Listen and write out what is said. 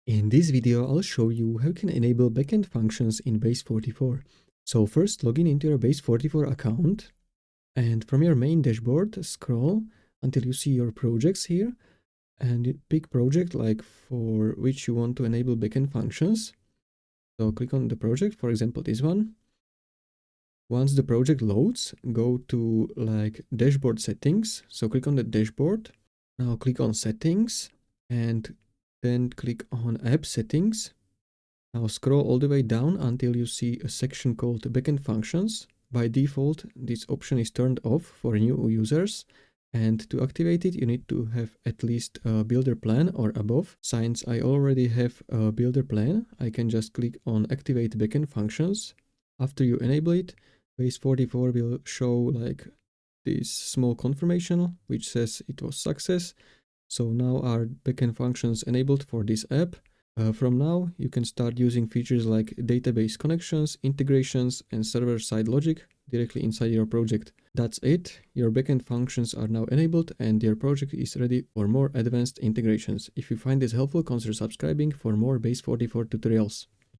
In this video, I'll show you how you can enable backend functions in Base44. So first, log in into your Base44 account, and from your main dashboard, scroll until you see your projects here, and pick project like for which you want to enable backend functions. So click on the project, for example, this one. Once the project loads, go to like dashboard settings. So click on the dashboard. Now click on settings and then click on app settings. Now scroll all the way down until you see a section called backend functions. By default, this option is turned off for new users. And to activate it, you need to have at least a builder plan or above. Since I already have a builder plan, I can just click on activate backend functions. After you enable it, Base44 will show like this small confirmation, which says it was success. So now our backend functions enabled for this app. From now, you can start using features like database connections, integrations, and server-side logic directly inside your project. That's it. Your backend functions are now enabled and your project is ready for more advanced integrations. If you find this helpful, consider subscribing for more Base44 tutorials.